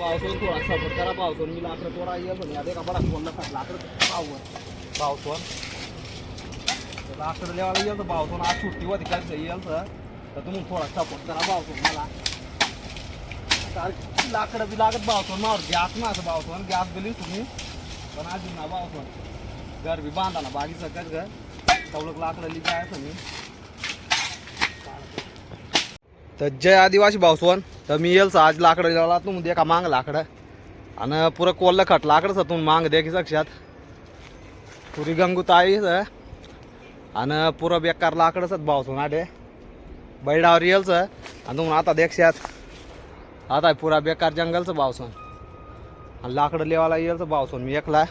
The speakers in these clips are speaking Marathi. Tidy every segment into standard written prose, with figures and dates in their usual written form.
पावसाळून थोडा सपोर्ट करा पावसाळून मी लाकड थोडा येईल पण या देखा बडा कोणला लाकड पावसाळून लाकड लेवाला येईल तर पावसाळून आज सुट्टी होती काय येईल तर तुम्ही थोडा सपोर्ट करा पावसाळून मला लाकडं बी लागत पावसाळून मावर गॅस ना असं पावसाळून गॅस दिली तुम्ही पण अजून ना पावसाळून घर बी बांधा ना बागीचं कच घर तेवढं लाकडं लिहिलं आहे तुम्ही. तर जय आदिवासी भावसवन तर मी येईल आज लाकडं लिहायला तुम दे का मांग लाकडं आणि पुरं कोल्लं खट लाकडं तुम्ही मांग दे की साक्षात पुरी गंगूताई आणि पुरं बेकार लाकडंच भावसवन आडे बैडावर येलच आणि तुम्ही आता देखशात आता पुरा बेकार जंगलचं भावसन आणि लाकडं लिहायला येलच भावसन मी एकला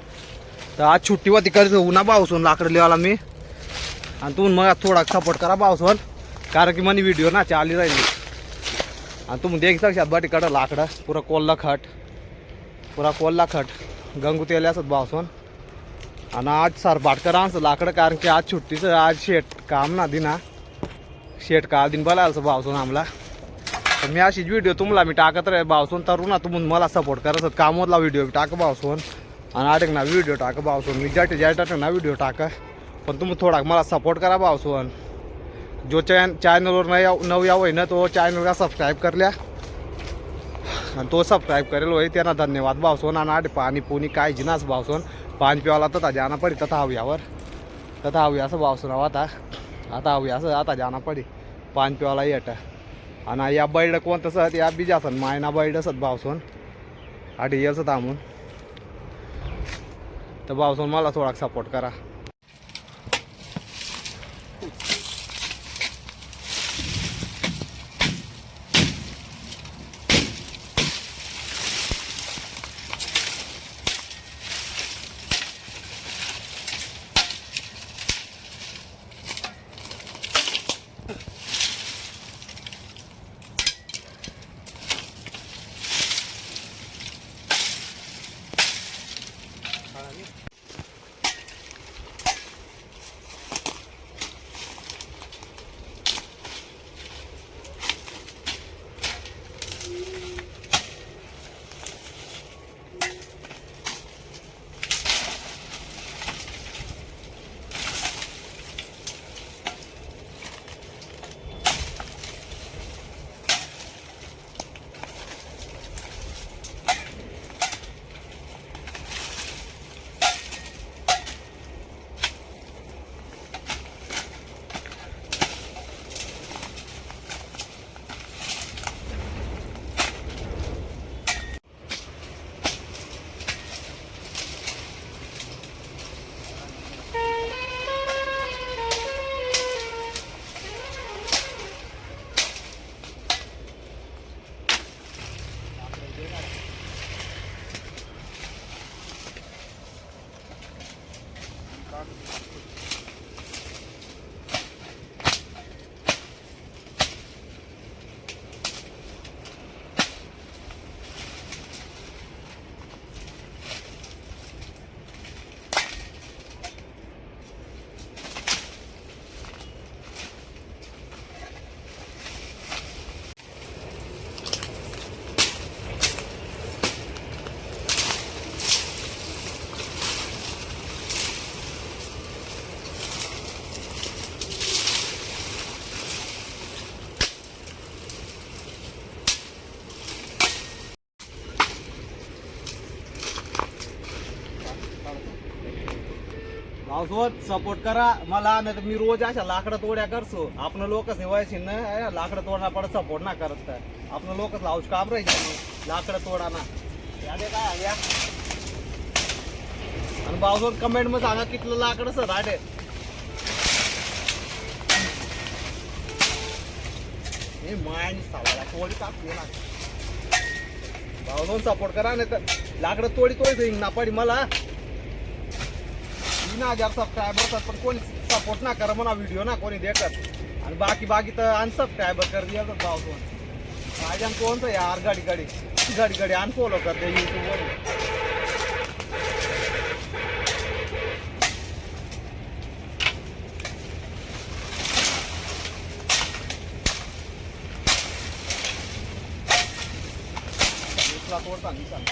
तर आज सुट्टी होती करत उन्हा भावसून लाकडं लिहायला मी आणि तुम्ही मग थोडा सपोर्ट करा भावसन कारण की मनी व्हिडिओ ना चालली राहील आणि तुम्ही देख शकता बटीकडं लाकडं पुरा कोल्ला खट गंगू तेल असत भावसन आणि आज सर भाटकर आणचं लाकडं कारण की आज सुट्टीचं आज शेट काम ना दिना शेट का दिन बोलायचं भावसून आम्हाला तर मी अशीच व्हिडिओ तुम्हाला मी टाकत रे भावसून तरू ना तुम्ही मला सपोर्ट करत कामोदला व्हिडिओ टाक भावसून आणि आडेक ना व्हिडिओ टाक भावसून मी जाटे ना व्हिडिओ टाक पण तुम्ही थोडा मला सपोर्ट करा भावसून जो चॅनलवर नव यावं ना तो चॅनलला सबस्क्राईब करल्या आणि तो सबस्क्राईब करेल होय त्यांना धन्यवाद भावसून आणि आडे पाणी पुणी काय जिनास भावसून पाणी पिवाला तर जाना पडी तथा हवी असं भावसून आता हवी असं आता जाना पडी पाणी पिवाला येत आणि या बैड कोणतं सत या बीज असन मायना बैड असत भावसून आधी येलच थांबून तर भावसून मला थोडा सपोर्ट करा. भावसोबत सपोर्ट करा मला नाही तर मी रोज अशा लाकडं तोड्या करतो आपण लोकच निवायची ना लाकडं तोडा पडत सपोर्ट ना करत आपण लोकच लावूच काम राहायचं लाकडं तोडा ना यादे काय आल्या आणि भावसोबत कमेंट मध्ये सांगा कितलं लाकडं सर आडे हे मायनी सावाला तोडी टाकली ना भावसोबत सपोर्ट करा नाही तर लाकडं तोडी ना पडी मला 3000 सबस्क्राइबर पण कोणी सपोर्ट ना करा म्हणा व्हिडिओ ना कोणी देखत आणि बाकी तर अनसबस्क्राइबर कर दिया तर भावसोन माझ्यान कोणतं यार गाडी अनफॉलो करते यूट्यूब वर तोड सांगी सांग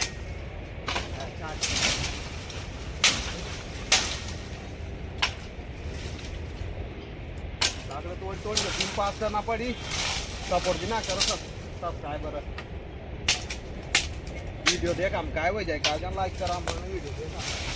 लाकड़ं तोड तीन 5 जणा पडी सपोर्ट भी ना करो सब्सक्राइबर वीडियो देख हम काय हो जाए का लाइक करा मन वीडियो देखा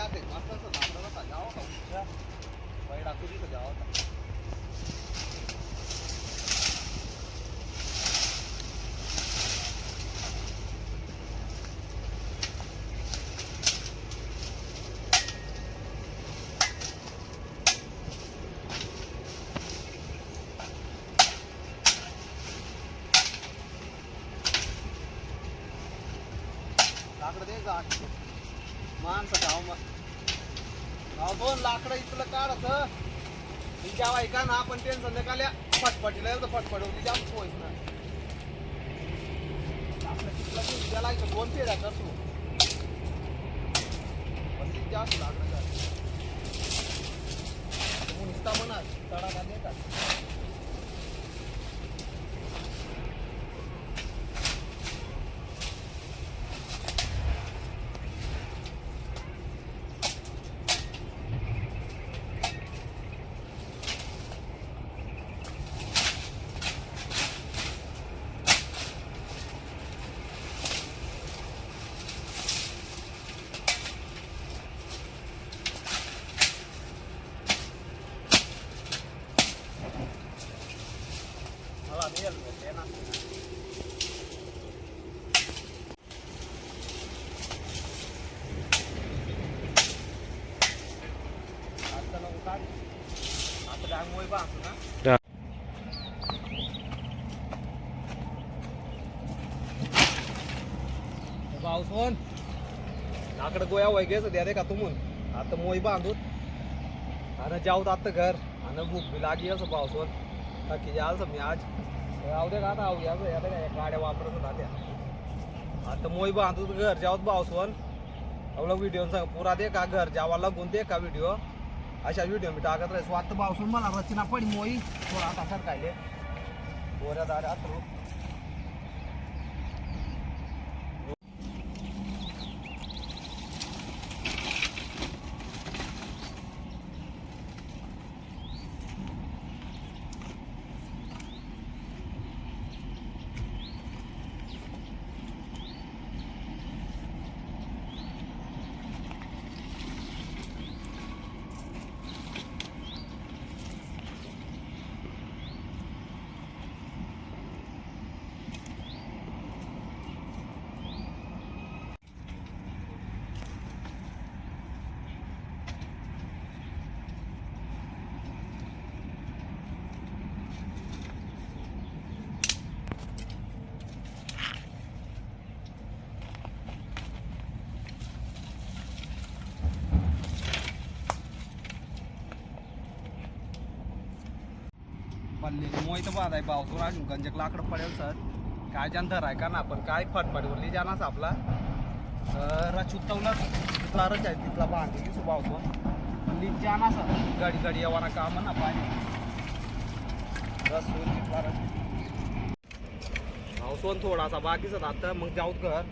आते मस्त असं जावं का बैल टाकू तिथं जावं का लाकड दे जा माणसं गाव 2 लाकडं इथलं काढायचं जेव्हा ऐका ना आपण टेन्शन संध्याकाळी फटफटीला फटफटवली जाम पोहोच ना लाकडं तिथलं त्याला 2 फेऱ्या करतो पण ती जास्त लाकडं नुसता म्हणा तडाखा देतात पावसून लाकड गोया वगैरे द्या दे का तुमून आता मोई बांधून आणि जाऊत आता घर आणि भूक बी लागी असं पावसून थकी जाल मी आज आऊ दे का आता आऊ या गाड्या वापरत होत्या आता मोई बांधून घर जाऊत पावसून अवला व्हिडिओ पुरा दे का घर जावा लागून दे का व्हिडिओ अशा व्हिडिओ मी टाकत राहील स्वात पावसून मला रचना पडी मोई थोडा टाकत कायले गोऱ्या दाऱ्या आता मोई तर बाद आहे पावसावर अजून गंजक लाकड पडेल सर काय जानतर आहे का ना आपण काय फटफटीवरली जाणारच आपला रचुतवला तिथला रच आहे तिथला बांधली की पावसावर लीक जाना सर गाडी गाडी येवाना काम ना पाणी रस तिथला रच पावसावर थोडासा बाकीच आता मग जाऊत घर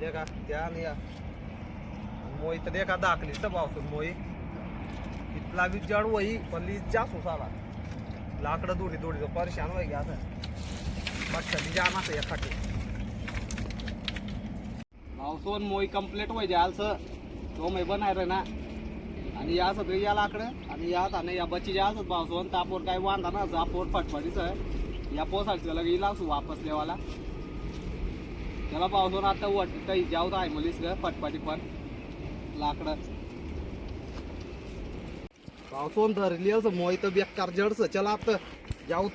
दे का त्या नाही मोई तर दे का दाखलीच तर पावसावर मोई इथला वीज जड वही पण लीज जास्त उसाला लाकडं दोडी दोडीचं परेशान व्हाय घ्या बच्चा जाना से एखादी पावसावर मोई कंप्लीट व्हाय जाल सर तो मी बनाय रे ना आणि या सगळी या लाकडं आणि यात आणि या बच्ची जाल पावसावर तापोर काय वांधा ना जापोर फटफटीचं या पोसाडचं लगे इला वापस लेवाला त्याला पावसावर आता वट काही जाऊ आहे मुलीस ग पटपाटी पण लाकडं पावसावर धरली असं मोहित बेकार जडस चला आता जाऊ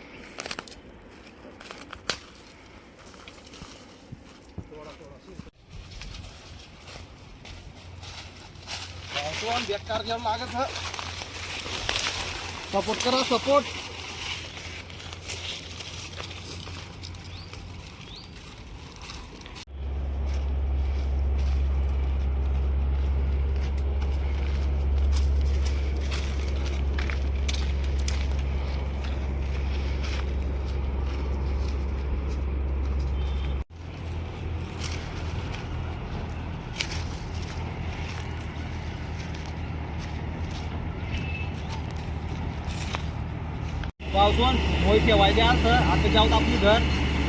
पावसावर बेकार जड लागत ह सपोर्ट करा सपोर्ट पावसावर मोहित ठेवायचे असं आता जाऊत आपली घर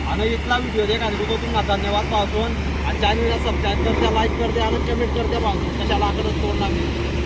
आणि इथला व्हिडिओ देखा तो तुम्हाला धन्यवाद पावसावर आणि चॅनलला सबस्क्राईब करते लाईक करते आणि कमेंट करते पावसावर कशाला आकडत तोड लागली